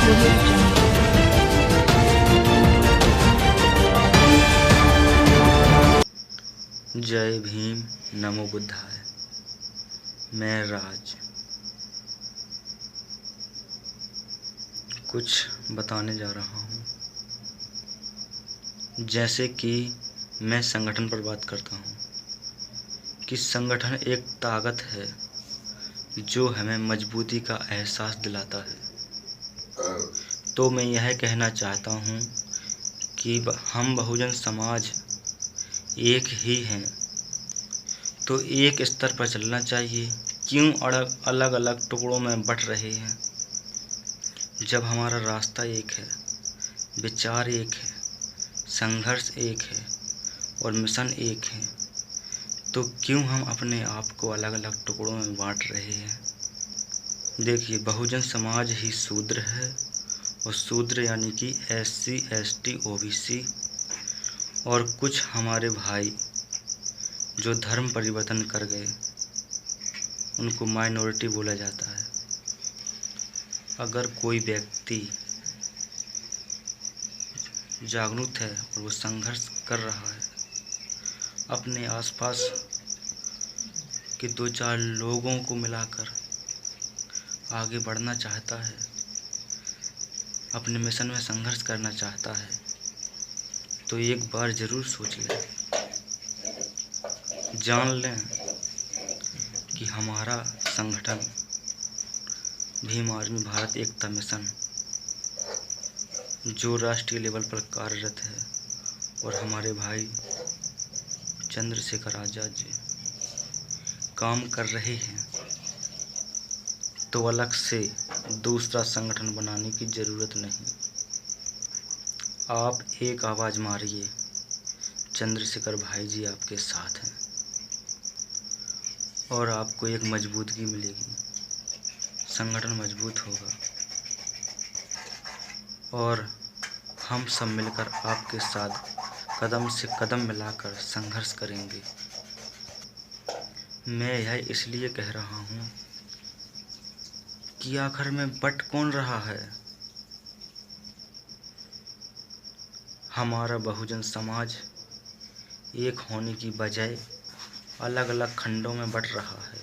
audio jungle. जय भीम, नमो बुद्धाय। मैं राज कुछ बताने जा रहा हूँ। जैसे कि मैं संगठन पर बात करता हूँ कि संगठन एक ताकत है जो हमें मजबूती का एहसास दिलाता है। तो मैं यह कहना चाहता हूँ कि हम बहुजन समाज एक ही हैं, तो एक स्तर पर चलना चाहिए। क्यों अलग अलग टुकड़ों में बँट रहे हैं? जब हमारा रास्ता एक है, विचार एक है, संघर्ष एक है और मिशन एक है, तो क्यों हम अपने आप को अलग अलग टुकड़ों में बांट रहे हैं? देखिए, बहुजन समाज ही शूद्र है और शूद्र यानी कि SC ST OBC और कुछ हमारे भाई जो धर्म परिवर्तन कर गए उनको माइनॉरिटी बोला जाता है। अगर कोई व्यक्ति जागरूक है और वो संघर्ष कर रहा है, अपने आसपास के 2-4 लोगों को मिलाकर आगे बढ़ना चाहता है, अपने मिशन में संघर्ष करना चाहता है, तो एक बार ज़रूर सोच लें, जान लें कि हमारा संगठन भीम आर्मी भारत एकता मिशन जो राष्ट्रीय लेवल पर कार्यरत है और हमारे भाई चंद्रशेखर आज़ाद जी काम कर रहे हैं, तो अलग से दूसरा संगठन बनाने की ज़रूरत नहीं। आप एक आवाज़ मारिए, चंद्रशेखर भाई जी आपके साथ हैं और आपको एक मजबूती मिलेगी, संगठन मजबूत होगा और हम सब मिलकर आपके साथ कदम से कदम मिलाकर संघर्ष करेंगे। मैं यह इसलिए कह रहा हूँ कि आखिर में बट कौन रहा है? हमारा बहुजन समाज एक होने की बजाय अलग अलग खंडों में बट रहा है।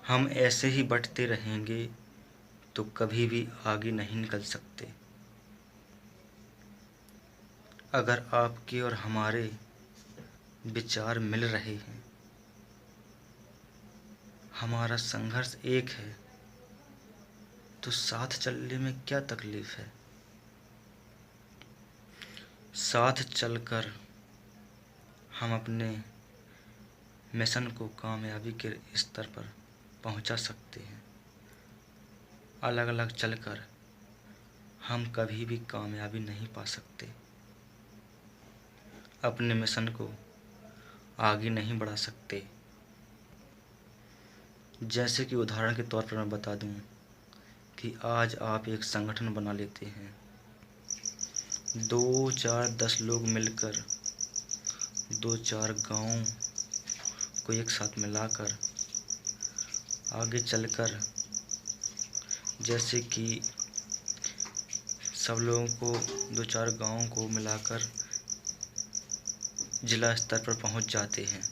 हम ऐसे ही बटते रहेंगे तो कभी भी आगे नहीं निकल सकते। अगर आपके और हमारे विचार मिल रहे हैं, हमारा संघर्ष एक है, तो साथ चलने में क्या तकलीफ है? साथ चलकर हम अपने मिशन को कामयाबी के स्तर पर पहुंचा सकते हैं। अलग अलग चलकर हम कभी भी कामयाबी नहीं पा सकते, अपने मिशन को आगे नहीं बढ़ा सकते। जैसे कि उदाहरण के तौर पर मैं बता दूं कि आज आप एक संगठन बना लेते हैं, 2-4-10 लोग मिलकर 2-4 गाँव को एक साथ मिलाकर आगे चलकर, जैसे कि सब लोगों को 2-4 गाँव को मिलाकर जिला स्तर पर पहुंच जाते हैं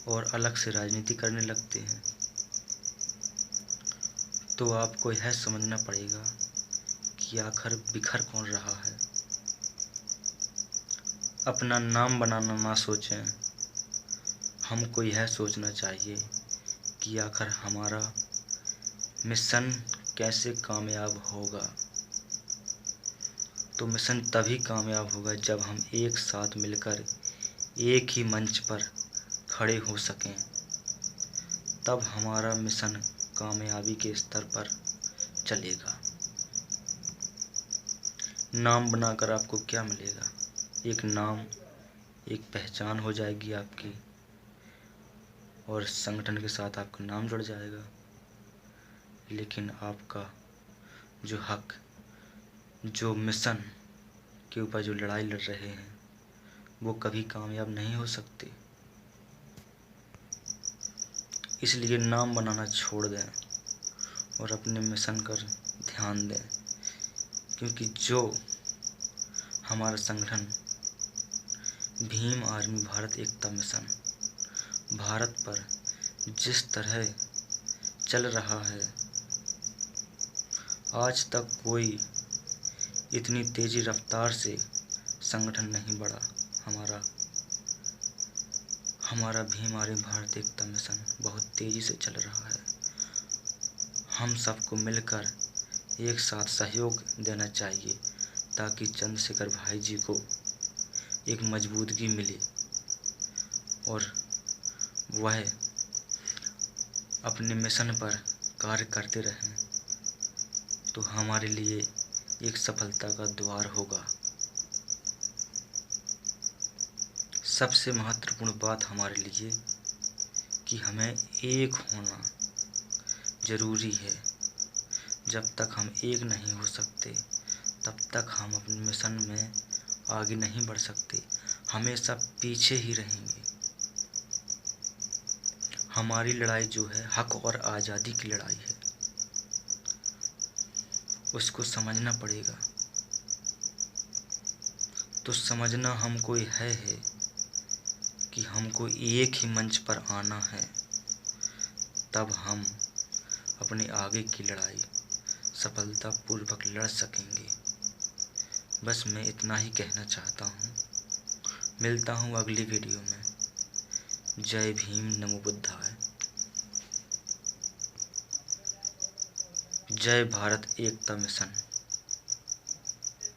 और अलग से राजनीति करने लगते हैं, तो आपको यह समझना पड़ेगा कि आखिर बिखर कौन रहा है। अपना नाम बनाना ना सोचें, हमको यह सोचना चाहिए कि आखिर हमारा मिशन कैसे कामयाब होगा। तो मिशन तभी कामयाब होगा जब हम एक साथ मिलकर एक ही मंच पर खड़े हो सकें, तब हमारा मिशन कामयाबी के स्तर पर चलेगा। नाम बनाकर आपको क्या मिलेगा? एक नाम, एक पहचान हो जाएगी आपकी और संगठन के साथ आपका नाम जुड़ जाएगा, लेकिन आपका जो हक, जो मिशन के ऊपर जो लड़ाई लड़ रहे हैं, वो कभी कामयाब नहीं हो सकते। इसलिए नाम बनाना छोड़ दें और अपने मिशन पर ध्यान दें, क्योंकि जो हमारा संगठन भीम आर्मी भारत एकता मिशन भारत पर जिस तरह चल रहा है, आज तक कोई इतनी तेज़ी रफ्तार से संगठन नहीं बढ़ा। हमारा भीम आर्मी भारत एकता मिशन बहुत तेज़ी से चल रहा है। हम सबको मिलकर एक साथ सहयोग देना चाहिए, ताकि चंद्रशेखर भाई जी को एक मजबूती मिले और वह अपने मिशन पर कार्य करते रहें, तो हमारे लिए एक सफलता का द्वार होगा। सबसे महत्वपूर्ण बात हमारे लिए कि हमें एक होना ज़रूरी है। जब तक हम एक नहीं हो सकते, तब तक हम अपने मिशन में आगे नहीं बढ़ सकते, हमेशा पीछे ही रहेंगे। हमारी लड़ाई जो है हक और आज़ादी की लड़ाई है, उसको समझना पड़ेगा। तो समझना हमको है कि हमको एक ही मंच पर आना है, तब हम अपने आगे की लड़ाई सफलतापूर्वक लड़ सकेंगे। बस मैं इतना ही कहना चाहता हूँ। मिलता हूँ अगली वीडियो में। जय भीम, नमो बुद्धाय। जय भारत एकता मिशन।